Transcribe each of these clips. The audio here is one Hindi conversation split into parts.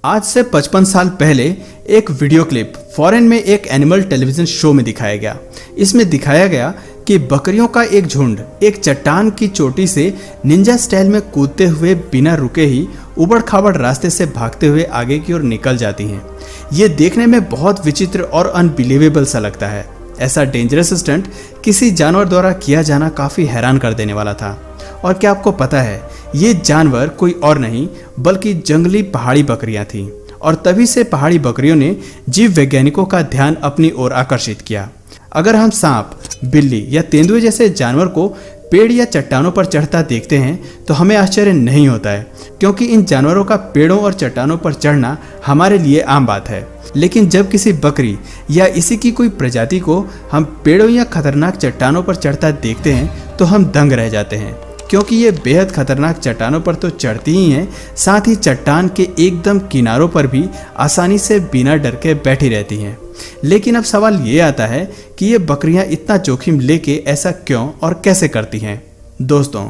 आज से 55 साल पहले एक वीडियो क्लिप फॉरेन में एक एनिमल टेलीविजन शो में दिखाया गया। इसमें दिखाया गया कि बकरियों का एक झुंड एक चट्टान की चोटी से निंजा स्टाइल में कूदते हुए बिना रुके ही उबड़ खाबड़ रास्ते से भागते हुए आगे की ओर निकल जाती हैं। ये देखने में बहुत विचित्र और अनबिलीवेबल सा लगता है। ऐसा डेंजरस स्टंट किसी जानवर द्वारा किया जाना काफी हैरान कर देने वाला था। और क्या आपको पता है, ये जानवर कोई और नहीं बल्कि जंगली पहाड़ी बकरियां थीं। और तभी से पहाड़ी बकरियों ने जीव वैज्ञानिकों का ध्यान अपनी ओर आकर्षित किया। अगर हम सांप, बिल्ली या तेंदुए जैसे जानवर को पेड़ या चट्टानों पर चढ़ता देखते हैं तो हमें आश्चर्य नहीं होता है, क्योंकि इन जानवरों का पेड़ों और चट्टानों पर चढ़ना हमारे लिए आम बात है। लेकिन जब किसी बकरी या इसी की कोई प्रजाति को हम पेड़ों या खतरनाक चट्टानों पर चढ़ता देखते हैं तो हम दंग रह जाते हैं, क्योंकि ये बेहद खतरनाक चट्टानों पर तो चढ़ती ही हैं, साथ ही चट्टान के एकदम किनारों पर भी आसानी से बिना डर के बैठी रहती हैं। लेकिन अब सवाल ये आता है कि ये बकरियां इतना जोखिम लेके ऐसा क्यों और कैसे करती हैं। दोस्तों,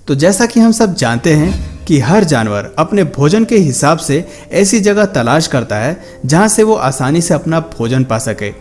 तो जैसा कि हम सब जानते हैं कि हर जानवर अपने भोजन के हिसाब से ऐसी जगह तलाश करता है जहां से वो आसानी से अपना भोजन पा सके।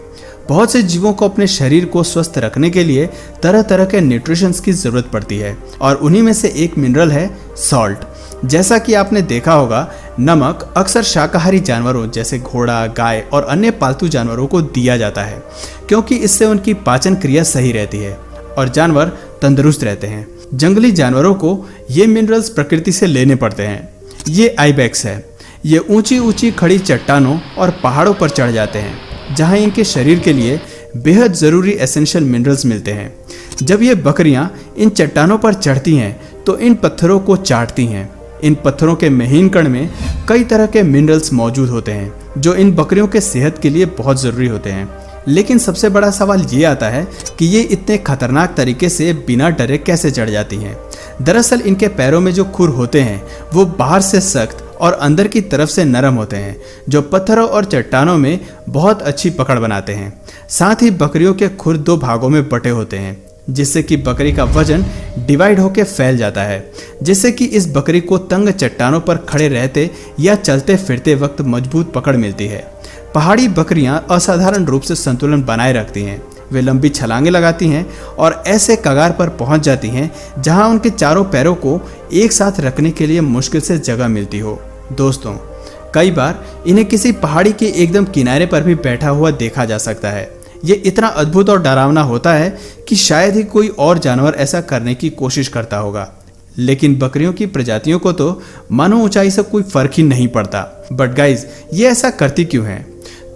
बहुत से जीवों को अपने शरीर को स्वस्थ रखने के लिए तरह तरह के न्यूट्रिशंस की जरूरत पड़ती है, और उन्हीं में से एक मिनरल है सॉल्ट। जैसा कि आपने देखा होगा, नमक अक्सर शाकाहारी जानवरों जैसे घोड़ा, गाय और अन्य पालतू जानवरों को दिया जाता है, क्योंकि इससे उनकी पाचन क्रिया सही रहती है और जानवर तंदुरुस्त रहते हैं। जंगली जानवरों को ये मिनरल्स प्रकृति से लेने पड़ते हैं। ये आइबेक्स है। ये ऊंची ऊंची खड़ी चट्टानों और पहाड़ों पर चढ़ जाते हैं, जहां इनके शरीर के लिए बेहद ज़रूरी एसेंशियल मिनरल्स मिलते हैं। जब ये बकरियां इन चट्टानों पर चढ़ती हैं तो इन पत्थरों को चाटती हैं। इन पत्थरों के महीन कण में कई तरह के मिनरल्स मौजूद होते हैं जो इन बकरियों के सेहत के लिए बहुत ज़रूरी होते हैं। लेकिन सबसे बड़ा सवाल ये आता है कि ये इतने खतरनाक तरीके से बिना डरे कैसे चढ़ जाती हैं। दरअसल इनके पैरों में जो खुर होते हैं वो बाहर से सख्त और अंदर की तरफ से नरम होते हैं, जो पत्थरों और चट्टानों में बहुत अच्छी पकड़ बनाते हैं। साथ ही बकरियों के खुर दो भागों में बटे होते हैं, जिससे कि बकरी का वजन डिवाइड होकर फैल जाता है, जिससे कि इस बकरी को तंग चट्टानों पर खड़े रहते या चलते फिरते वक्त मजबूत पकड़ मिलती है। पहाड़ी बकरियां असाधारण रूप से संतुलन बनाए रखती हैं। वे लंबी छलांगे लगाती हैं और ऐसे कगार पर पहुंच जाती हैं जहां उनके चारों पैरों को एक साथ रखने के लिए मुश्किल से जगह मिलती हो। दोस्तों, कई बार इन्हें किसी पहाड़ी के एकदम किनारे पर भी बैठा हुआ देखा जा सकता है। ये इतना अद्भुत और डरावना होता है कि शायद ही कोई और जानवर ऐसा करने की कोशिश करता होगा। लेकिन बकरियों की प्रजातियों को तो मानो ऊंचाई से कोई फर्क ही नहीं पड़ता। बट गाइज, ये ऐसा करती क्यों हैं?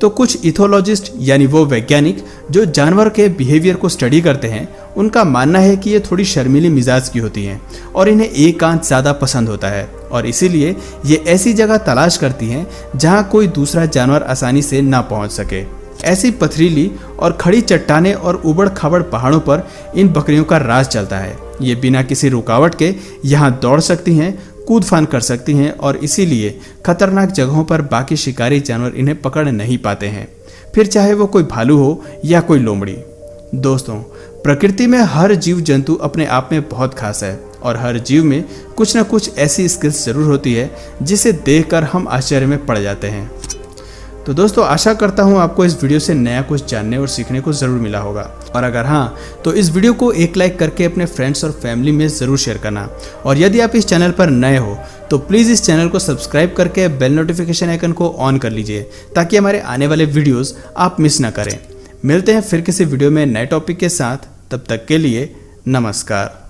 तो कुछ इथोलॉजिस्ट यानी वो वैज्ञानिक जो जानवर के बिहेवियर को स्टडी करते हैं, उनका मानना है कि ये थोड़ी शर्मीली मिजाज की होती हैं और इन्हें एकांत ज़्यादा पसंद होता है, और इसीलिए ये ऐसी जगह तलाश करती हैं जहां कोई दूसरा जानवर आसानी से ना पहुंच सके। ऐसी पथरीली और खड़ी चट्टानें और उबड़ खाबड़ पहाड़ों पर इन बकरियों का राज चलता है। ये बिना किसी रुकावट के यहाँ दौड़ सकती हैं, कूद फान कर सकती हैं, और इसीलिए खतरनाक जगहों पर बाकी शिकारी जानवर इन्हें पकड़ नहीं पाते हैं, फिर चाहे वो कोई भालू हो या कोई लोमड़ी। दोस्तों, प्रकृति में हर जीव जंतु अपने आप में बहुत खास है, और हर जीव में कुछ न कुछ ऐसी स्किल्स जरूर होती है जिसे देखकर हम आश्चर्य में पड़ जाते हैं। तो दोस्तों, आशा करता हूँ आपको इस वीडियो से नया कुछ जानने और सीखने को ज़रूर मिला होगा, और अगर हाँ तो इस वीडियो को एक लाइक करके अपने फ्रेंड्स और फैमिली में ज़रूर शेयर करना। और यदि आप इस चैनल पर नए हो तो प्लीज़ इस चैनल को सब्सक्राइब करके बेल नोटिफिकेशन आइकन को ऑन कर लीजिए, ताकि हमारे आने वाले वीडियोज़ आप मिस ना करें। मिलते हैं फिर किसी वीडियो में नए टॉपिक के साथ। तब तक के लिए नमस्कार।